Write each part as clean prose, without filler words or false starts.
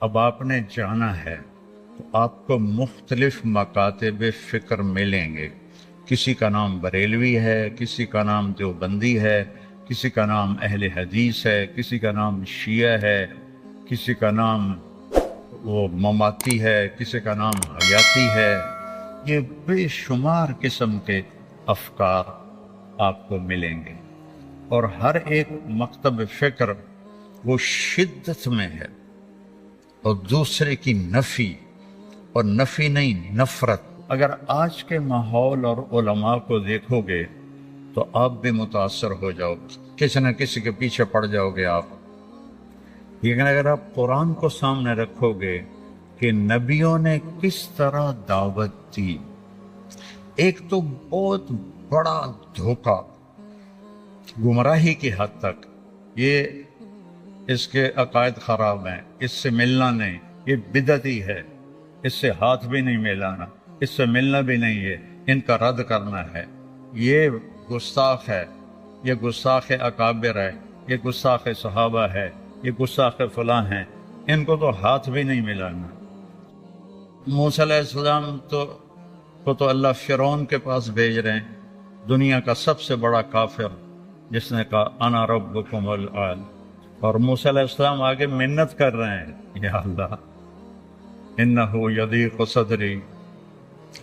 اب آپ نے جانا ہے تو آپ کو مختلف مکاتب فکر ملیں گے. کسی کا نام بریلوی ہے، کسی کا نام دیوبندی ہے، کسی کا نام اہل حدیث ہے، کسی کا نام شیعہ ہے، کسی کا نام وہ مماتی ہے، کسی کا نام حیاتی ہے. یہ بے شمار قسم کے افکار آپ کو ملیں گے، اور ہر ایک مکتب فکر وہ شدت میں ہے اور دوسرے کی نفی، اور نفی نہیں نفرت. اگر آج کے ماحول اور علماء کو دیکھو گے تو آپ بھی متاثر ہو جاؤ گے، کسی نہ کسی کے پیچھے پڑ جاؤ گے آپ. لیکن اگر آپ قرآن کو سامنے رکھو گے کہ نبیوں نے کس طرح دعوت دی، ایک تو بہت بڑا دھوکہ گمراہی کی حد تک، یہ اس کے عقائد خراب ہیں، اس سے ملنا نہیں، یہ بدعتی ہے، اس سے ہاتھ بھی نہیں ملانا، اس سے ملنا بھی نہیں ہے، ان کا رد کرنا ہے، یہ گستاخ ہے، یہ گستاخ اکابر ہے، یہ گستاخ صحابہ ہے، یہ گستاخ فلاں ہیں، ان کو تو ہاتھ بھی نہیں ملانا. موسیٰ علیہ السلام کو تو اللہ فرعون کے پاس بھیج رہے ہیں، دنیا کا سب سے بڑا کافر، جس نے کہا انا ربکم الاعلی. اور موسیٰ علیہ السلام آگے منت کر رہے ہیں، یا اللہ انہ یضیق صدری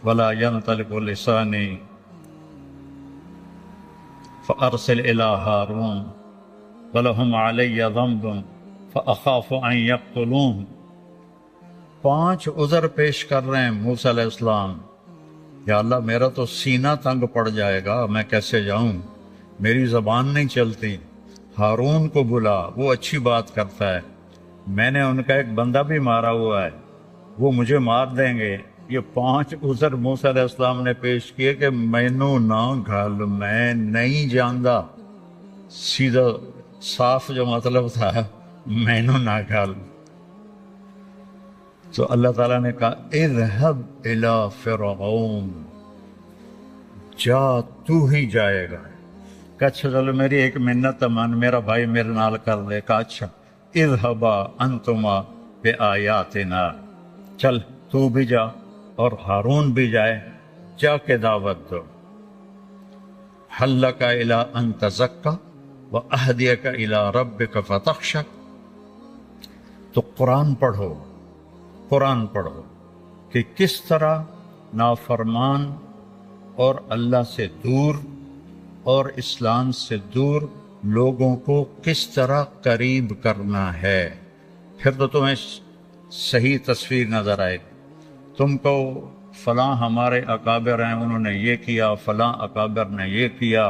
ولا ينطلق لسانی فارسل الی ہارون ولہم علی ذنب فاخاف ان یقتلون. 5 عذر پیش کر رہے ہیں موسیٰ علیہ السلام. یا اللہ میرا تو سینہ تنگ پڑ جائے گا، میں کیسے جاؤں، میری زبان نہیں چلتی. ہارون کو بلا، وہ اچھی بات کرتا ہے، میں نے ان کا ایک بندہ بھی مارا ہوا ہے، وہ مجھے مار دیں گے. یہ 5 عذر موسیٰ علیہ السلام نے پیش کیے کہ مینوں نہ گھل، میں نہیں جاندا. سیدھا صاف جو مطلب تھا مینوں نہ گھل. تو اللہ تعالیٰ نے کہا اذهب الى فرعون، جا تو ہی جائے گا. کہ اچھا چلو میری ایک منت مان، میرا بھائی میرے نال کر لے. کہا اچھا اذهبا انتما بآیاتنا، چل تو بھی جا اور ہارون بھی جائے، جا کے دعوت دو. حل لک الی ان تزکی واہدیک الی ربک فتخشی. تو قرآن پڑھو، قرآن پڑھو کہ کس طرح نافرمان اور اللہ سے دور اور اسلام سے دور لوگوں کو کس طرح قریب کرنا ہے. پھر تو تمہیں صحیح تصویر نظر آئے گی. تم کو فلاں ہمارے اکابر ہیں، انہوں نے یہ کیا، فلاں اکابر نے یہ کیا.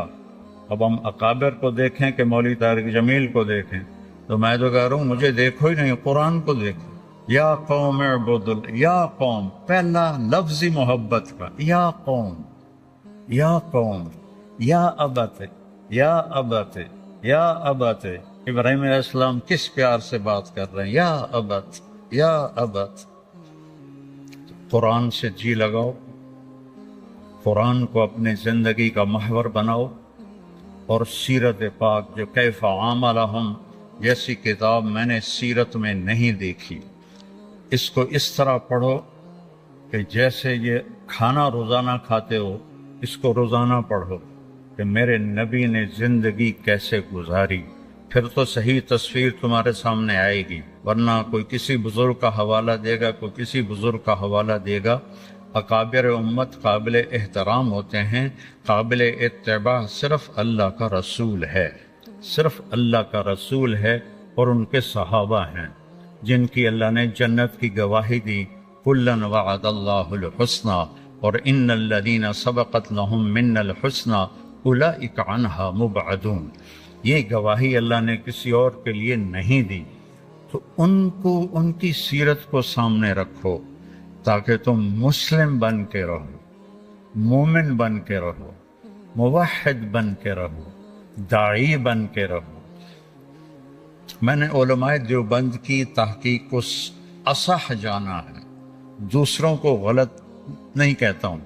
اب ہم اکابر کو دیکھیں کہ مولوی طارق جمیل کو دیکھیں، تو میں تو کہہ رہا ہوں مجھے دیکھو ہی نہیں، قرآن کو دیکھو. یا قوم اعبدوا، یا قوم پہلا لفظ محبت کا، یا قوم، یا قوم، یا ابت، یا ابت، یا ابت. ابراہیم علیہ السلام کس پیار سے بات کر رہے ہیں، یا ابت، یا ابت. قرآن سے جی لگاؤ، قرآن کو اپنی زندگی کا محور بناؤ، اور سیرت پاک جو کیف عاملہم جیسی کتاب میں نے سیرت میں نہیں دیکھی، اس کو اس طرح پڑھو کہ جیسے یہ کھانا روزانہ کھاتے ہو، اس کو روزانہ پڑھو کہ میرے نبی نے زندگی کیسے گزاری. پھر تو صحیح تصویر تمہارے سامنے آئے گی. ورنہ کوئی کسی بزرگ کا حوالہ دے گا، کوئی کسی بزرگ کا حوالہ دے گا. اکابر امت قابل احترام ہوتے ہیں، قابل اتباع صرف اللہ کا رسول ہے، صرف اللہ کا رسول ہے اور ان کے صحابہ ہیں جن کی اللہ نے جنت کی گواہی دی. کلاً وعد اللہ الحسنی اور ان الذین سبقت لہم منا الحسنی اولئک عنہا مبعدون. یہ گواہی اللہ نے کسی اور کے لیے نہیں دی. تو ان کو، ان کی سیرت کو سامنے رکھو تاکہ تم مسلم بن کے رہو، مومن بن کے رہو، موحد بن کے رہو، داعی بن کے رہو. میں نے علماء دیوبند کی تحقیق کو اصح جانا ہے، دوسروں کو غلط نہیں کہتا ہوں،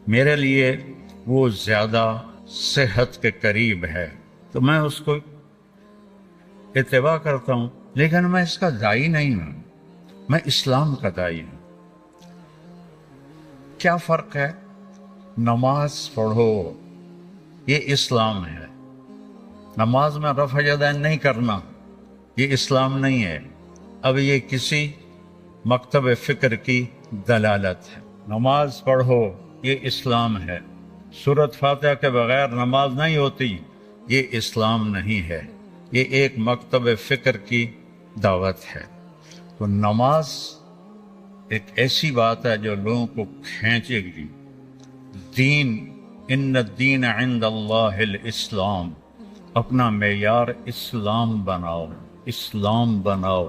میرے لیے وہ زیادہ صحت کے قریب ہے تو میں اس کو اتباع کرتا ہوں، لیکن میں اس کا داعی نہیں ہوں. میں اسلام کا داعی ہوں۔ کیا فرق ہے؟ نماز پڑھو، یہ اسلام ہے۔ نماز میں رفع یدین نہیں کرنا، یہ اسلام نہیں ہے۔ اب یہ کسی مکتب فکر کی دلالت ہے۔ نماز پڑھو، یہ اسلام ہے۔ سورۃ فاتحہ کے بغیر نماز نہیں ہوتی، یہ اسلام نہیں ہے، یہ ایک مکتب فکر کی دعوت ہے۔ تو نماز ایک ایسی بات ہے جو لوگوں کو کھینچے گی۔ دین، ان الدین عند اللہ الاسلام، اپنا معیار اسلام بناؤ، اسلام بناؤ۔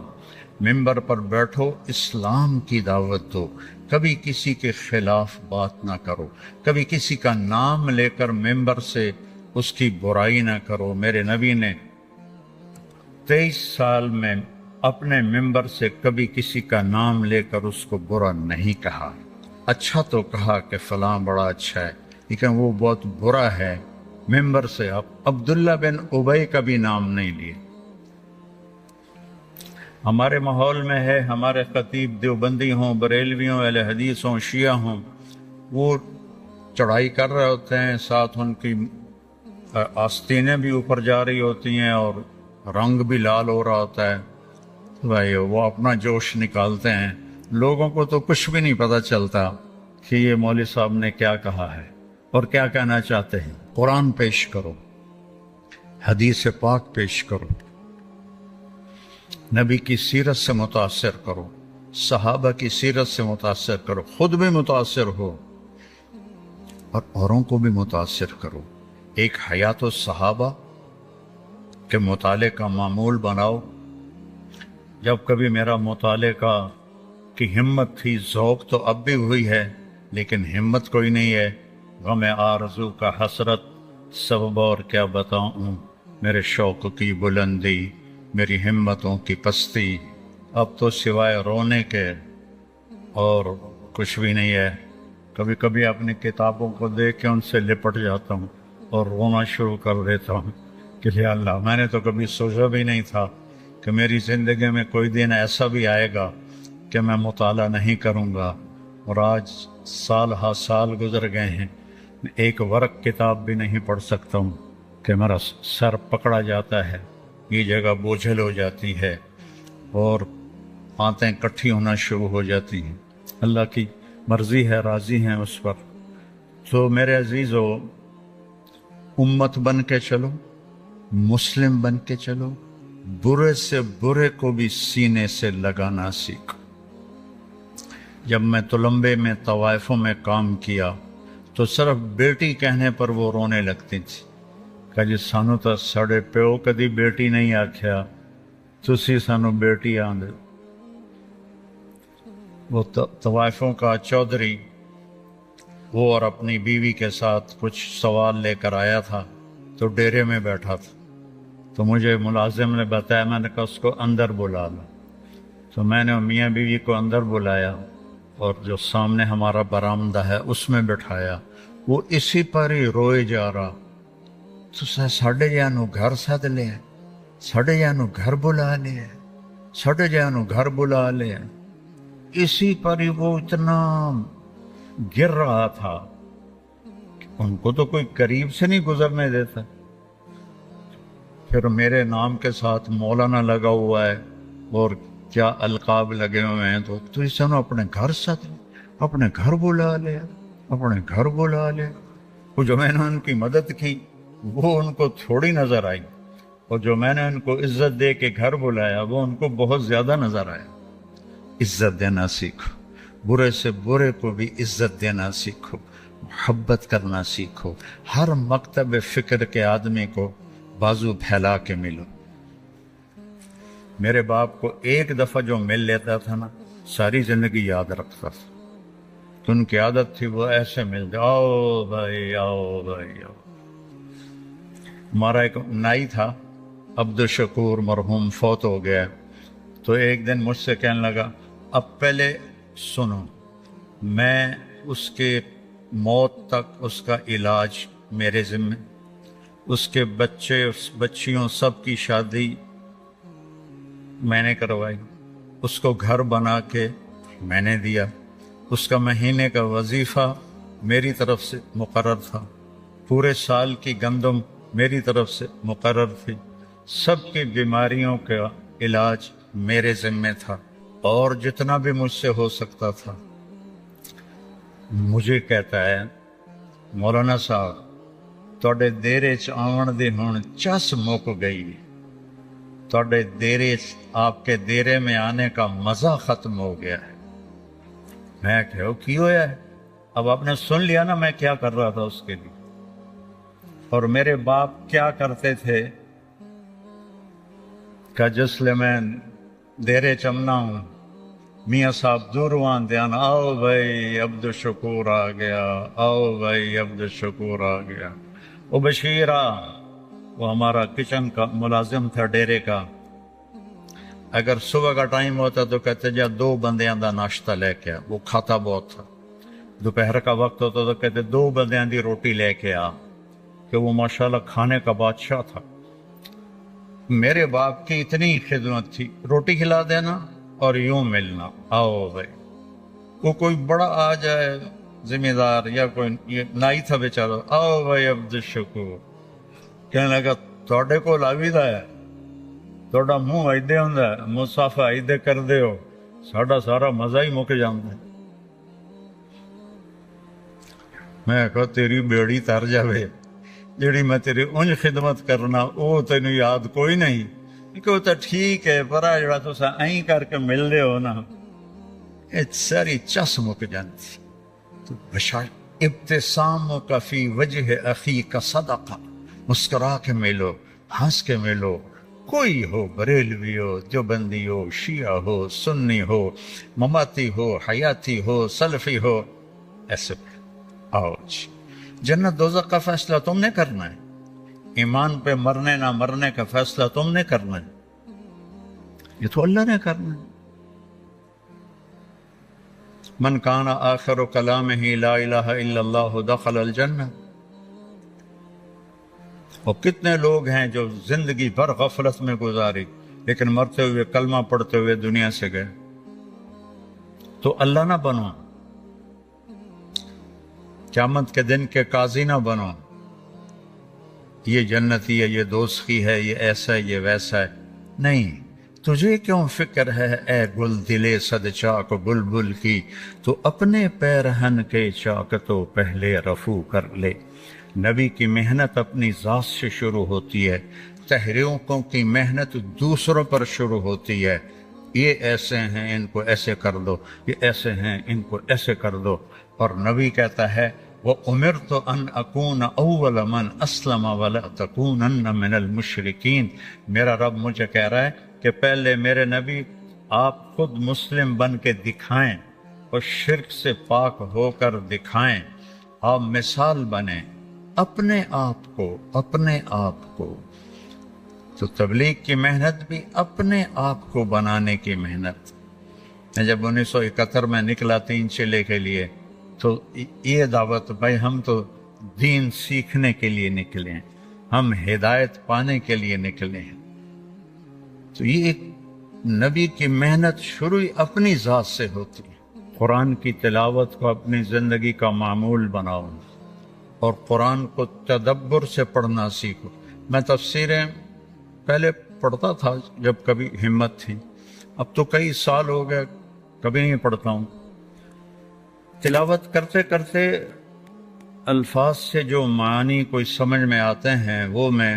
ممبر پر بیٹھو، اسلام کی دعوت دو، کبھی کسی کے خلاف بات نہ کرو، کبھی کسی کا نام لے کر ممبر سے اس کی برائی نہ کرو۔ میرے نبی نے 23 سال میں اپنے ممبر سے کبھی کسی کا نام لے کر اس کو برا نہیں کہا۔ اچھا تو کہا کہ فلاں بڑا اچھا ہے، لیکن وہ بہت برا ہے۔ ممبر سے آپ عبداللہ بن ابی کا بھی نام نہیں لیے۔ ہمارے ماحول میں ہے، ہمارے خطیب دیوبندی ہوں، بریلوی ہوں، اہل حدیث ہوں، شیعہ ہوں، وہ چڑھائی کر رہے ہوتے ہیں، ساتھ ان کی آستینیں بھی اوپر جا رہی ہوتی ہیں اور رنگ بھی لال ہو رہا ہوتا ہے۔ بھائی وہ اپنا جوش نکالتے ہیں، لوگوں کو تو کچھ بھی نہیں پتہ چلتا کہ یہ مولوی صاحب نے کیا کہا ہے اور کیا کہنا چاہتے ہیں۔ قرآن پیش کرو، حدیث پاک پیش کرو، نبی کی سیرت سے متاثر کرو، صحابہ کی سیرت سے متاثر کرو، خود بھی متاثر ہو اور اوروں کو بھی متاثر کرو۔ ایک حیات الصحابہ کے مطالعے کا معمول بناؤ۔ جب کبھی میرا مطالعے کی ہمت تھی، ذوق تو اب بھی ہوئی ہے لیکن ہمت کوئی نہیں ہے۔ غم آرزو کا حسرت سبب اور کیا بتاؤں، میرے شوق کی بلندی، میری ہمتوں کی پستی، اب تو سوائے رونے کے اور کچھ بھی نہیں ہے۔ کبھی کبھی اپنی کتابوں کو دیکھ کے ان سے لپٹ جاتا ہوں اور رونا شروع کر دیتا ہوں کہ یا اللہ، میں نے تو کبھی سوچا بھی نہیں تھا کہ میری زندگی میں کوئی دن ایسا بھی آئے گا کہ میں مطالعہ نہیں کروں گا، اور آج سال ہا سال گزر گئے ہیں، ایک ورق کتاب بھی نہیں پڑھ سکتا ہوں کہ میرا سر پکڑا جاتا ہے، یہ جگہ بوجھل ہو جاتی ہے اور آنتیں کٹھی ہونا شروع ہو جاتی ہیں۔ اللہ کی مرضی ہے، راضی ہیں اس پر۔ تو میرے عزیزو، امت بن کے چلو، مسلم بن کے چلو، برے سے برے کو بھی سینے سے لگانا سیکھو۔ جب میں تلمبے میں طوائفوں میں کام کیا تو صرف بیٹی کہنے پر وہ رونے لگتی تھی کہ جی سانو تو ساڑے پیو کدی بیٹی نہیں آکھیا، تسی سانو بیٹی آندے۔ وہ طوائفوں کا چودھری، وہ اور اپنی بیوی کے ساتھ کچھ سوال لے کر آیا تھا تو ڈیرے میں بیٹھا تھا، تو مجھے ملازم نے بتایا، میں نے کہا اس کو اندر بلا لو۔ تو میں نے میاں بیوی کو اندر بلایا اور جو سامنے ہمارا برآمدہ ہے اس میں بٹھایا، وہ اسی پر ہی روئے جا رہا۔ تو ساڑھے جانو گھر سد لیا، ساڑھے جانو گھر بلا لیا، ساڑھے جانو گھر بلا لیا، اسی پر ہی وہ اتنا گر رہا تھا کہ ان کو تو کوئی قریب سے نہیں گزرنے دیتا۔ پھر میرے نام کے ساتھ مولانا لگا ہوا ہے اور کیا القاب لگے ہوئے ہیں، تو اس نے اپنے گھر ساتھ اپنے گھر بلا لیا، اپنے گھر بلا لیا۔ وہ جو میں نے ان کی مدد کی وہ ان کو تھوڑی نظر آئی، اور جو میں نے ان کو عزت دے کے گھر بلایا وہ ان کو بہت زیادہ نظر آیا۔ عزت دینا سیکھو، برے سے برے کو بھی عزت دینا سیکھو، محبت کرنا سیکھو، ہر مکتب فکر کے آدمی کو بازو پھیلا کے ملو۔ میرے باپ کو ایک دفعہ جو مل لیتا تھا نا، ساری زندگی یاد رکھتا تھا۔ تو ان کی عادت تھی وہ ایسے ملتے، آؤ بھائی آؤ بھائی آؤ۔ ہمارا ایک نائی تھا عبد الشکور، مرحوم، فوت ہو گیا، تو ایک دن مجھ سے کہنے لگا، اب پہلے سنو، میں اس کے موت تک اس کا علاج میرے ذمہ، اس کے بچے بچیوں سب کی شادی میں نے کروائی، اس کو گھر بنا کے میں نے دیا، اس کا مہینے کا وظیفہ میری طرف سے مقرر تھا، پورے سال کی گندم میری طرف سے مقرر تھی، سب کی بیماریوں کا علاج میرے ذمے تھا، اور جتنا بھی مجھ سے ہو سکتا تھا۔ مجھے کہتا ہے مولانا صاحب تواڈے دیرے چ آون دی ہن چس مک گئی، تواڈے دیرے آپ کے دیرے میں آنے کا مزہ ختم ہو گیا ہے۔ میں کہو کی ہویا ہے؟ اب آپ نے سن لیا نا میں کیا کر رہا تھا اس کے لیے، اور میرے باپ کیا کرتے تھے کہ جسلے میں دیرے چمنا ہوں میاں صاحب دورواں دیان آؤ بھائی عبد الشکور آ گیا، آؤ بھائی عبد الشکور آ گیا۔ وہ بشیرہ وہ ہمارا کچن کا ملازم تھا ڈیرے کا، اگر صبح کا ٹائم ہوتا تو کہتے جا 2 بندیاں دا ناشتہ لے کے آ، وہ کھاتا بہت تھا۔ دوپہر کا وقت ہوتا تو کہتے 2 بندیاں دی روٹی لے کے آ، کہ وہ ماشاءاللہ کھانے کا بادشاہ تھا۔ میرے باپ کی اتنی خدمت تھی، روٹی کھلا دینا اور یوں ملنا، آؤ بھائی۔ وہ کوئی بڑا آ جائے ذمہ دار یا کوئی نائی تھا بیچارہ، آؤ بھائی عبد الشکور، کہنے لگا تواڈے کول آویدا ہے، تواڈا منہ ایدے ہوندا ہے، مسافہ ایدے کر دے ہو، ساڈا سارا مزہ ہی مک جاندا ہے۔ میں کہا تیری بیڑی تر جاوے جیڑی میں تیری انج خدمت کرنا وہ تینوں یاد کوئی نہیں، کہ وہ تو ٹھیک ہے پر جڑا تسا این کر کے مل دے ہو نا، یہ ساری چس مک جانتی۔ تو بشار ابتسامک فی وجہ اخیک صدقہ، مسکرا کے ملو، ہنس کے ملو، کوئی ہو، بریلوی ہو، دیوبندی ہو، شیعہ ہو، سنی ہو، مماتی ہو، حیاتی ہو، سلفی ہو، ایسے آؤ جی۔ جنت دوزخ کا فیصلہ تم نے کرنا ہے، ایمان پہ مرنے نہ مرنے کا فیصلہ تم نے کرنا ہے، یہ تو اللہ نے کرنا ہے۔ من کان آخر کلامہ لا الہ الا اللہ دخل الجنہ۔ اور کتنے لوگ ہیں جو زندگی بھر غفلت میں گزاری لیکن مرتے ہوئے کلمہ پڑھتے ہوئے دنیا سے گئے۔ تو اللہ نہ بنو، قیامت کے دن کے قاضی نہ بنو، یہ جنتی ہے، یہ دوزخی ہے، یہ ایسا ہے، یہ ویسا ہے، نہیں۔ تجھے کیوں فکر ہے اے گل دلے صد چاک بلبل کی، تو اپنے پیرہن کے چاک تو پہلے رفو کر لے۔ نبی کی محنت اپنی ذات سے شروع ہوتی ہے، تحریکوں کی محنت دوسروں پر شروع ہوتی ہے۔ یہ ایسے ہیں ان کو ایسے کر دو، یہ ایسے ہیں ان کو ایسے کر دو۔ اور نبی کہتا ہے وَأُمِرْتُ أَنْ أَكُونَ أَوَّلَ مَنْ أَسْلَمَ وَلَا تَكُونَنَّ مِنَ الْمُشْرِكِينَ۔ میرا رب مجھے کہہ رہا ہے کہ پہلے میرے نبی آپ خود مسلم بن کے دکھائیں اور شرک سے پاک ہو کر دکھائیں، آپ مثال بنیں اپنے آپ کو۔ تو تبلیغ کی محنت بھی اپنے آپ کو بنانے کی محنت۔ میں جب 1971 میں نکلا 3 چلے کے لیے تو یہ دعوت بھائی ہم تو دین سیکھنے کے لیے نکلے ہیں، ہم ہدایت پانے کے لیے نکلے ہیں۔ تو یہ ایک نبی کی محنت شروع اپنی ذات سے ہوتی ہے۔ قرآن کی تلاوت کو اپنی زندگی کا معمول بناؤ اور قرآن کو تدبر سے پڑھنا سیکھو۔ میں تفسیریں پہلے پڑھتا تھا جب کبھی ہمت تھی، اب تو کئی سال ہو گئے کبھی نہیں پڑھتا ہوں۔ تلاوت کرتے کرتے الفاظ سے جو معنی کوئی سمجھ میں آتے ہیں وہ میں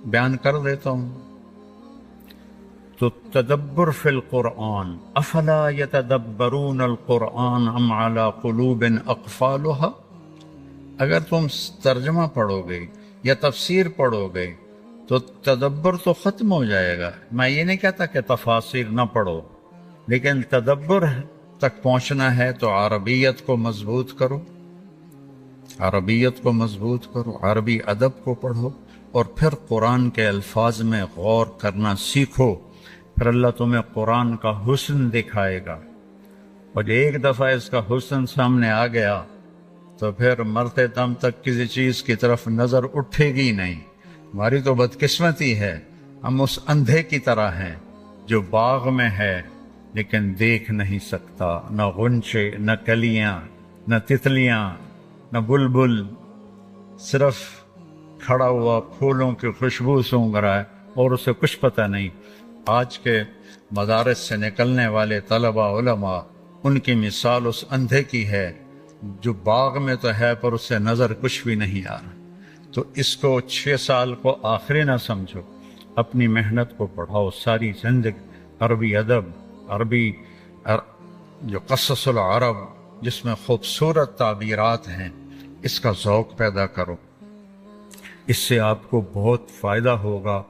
بیان کر دیتا ہوں۔ تو تدبر فی القرآن، افلا یتدبرون القرآن ام علی قلوب اقفالها۔ اگر تم ترجمہ پڑھو گے یا تفسیر پڑھو گے تو تدبر تو ختم ہو جائے گا۔ میں یہ نہیں کہتا کہ تفاسیر نہ پڑھو، لیکن تدبر تک پہنچنا ہے تو عربیت کو مضبوط کرو، عربیت کو مضبوط کرو، عربی ادب کو پڑھو، اور پھر قرآن کے الفاظ میں غور کرنا سیکھو۔ پھر اللہ تمہیں قرآن کا حسن دکھائے گا، اور ایک دفعہ اس کا حسن سامنے آ گیا تو پھر مرتے دم تک کسی چیز کی طرف نظر اٹھے گی نہیں۔ ہماری تو بدقسمتی ہے، ہم اس اندھے کی طرح ہیں جو باغ میں ہے لیکن دیکھ نہیں سکتا، نہ غنچے، نہ کلیاں، نہ تتلیاں، نہ بلبل، صرف کھڑا ہوا پھولوں کی خوشبو سونگھ رہا ہے اور اسے کچھ پتہ نہیں۔ آج کے مدارس سے نکلنے والے طلباء علماء، ان کی مثال اس اندھے کی ہے جو باغ میں تو ہے پر اسے نظر کچھ بھی نہیں آ رہا۔ تو اس کو 6 سال کو آخری نہ سمجھو، اپنی محنت کو پڑھاؤ ساری زندگی، عربی ادب، عربی جو قصص العرب جس میں خوبصورت تعبیرات ہیں، اس کا ذوق پیدا کرو۔ اس سے آپ کو بہت فائدہ ہوگا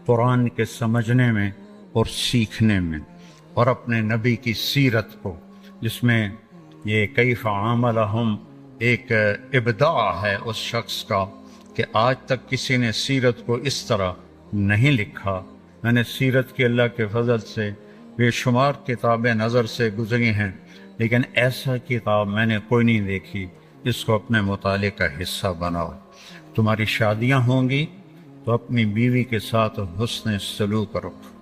قرآن کے سمجھنے میں اور سیکھنے میں، اور اپنے نبی کی سیرت کو، جس میں یہ کیف عاملہم ایک ابداع ہے اس شخص کا کہ آج تک کسی نے سیرت کو اس طرح نہیں لکھا۔ میں نے سیرت کی اللہ کے فضل سے بے شمار کتابیں نظر سے گزری ہیں، لیکن ایسا کتاب میں نے کوئی نہیں دیکھی۔ اس کو اپنے مطالعے کا حصہ بناؤ۔ تمہاری شادیاں ہوں گی تو اپنی بیوی کے ساتھ حسن سلوک رکھو۔